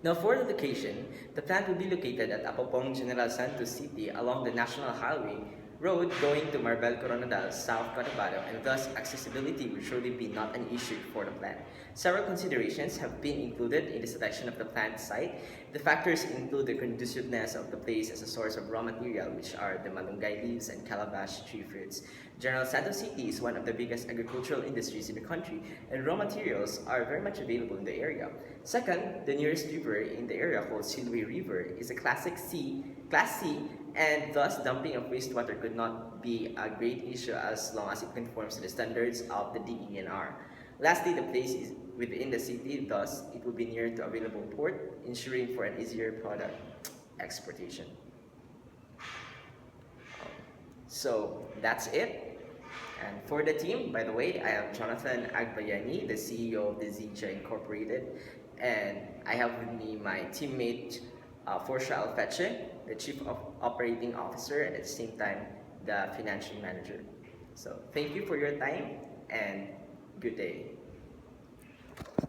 Now for the location, the plant will be located at Apopong General Santos City along the National Highway Road going to Marbel Coronadal, South Cotabato, and thus accessibility will surely be not an issue for the plant. Several considerations have been included in the selection of the plant site. The factors include the conduciveness of the place as a source of raw material, which are the malunggay leaves and calabash tree fruits. General Santos City is one of the biggest agricultural industries in the country, and raw materials are very much available in the area. Second, the nearest river in the area called Silway River is a Class C, and thus dumping of wastewater could not be a great issue as long as it conforms to the standards of the DENR. Lastly, the place is within the city, thus it will be near to available port, ensuring for an easier product exportation. So that's it. And for the team, by the way, I am Jonathan Agbayani, the CEO of the Zija Incorporated, and I have with me my teammate Forsha Alfeche, the Chief Operating Officer, and at the same time, the Financial Manager. So thank you for your time and good day.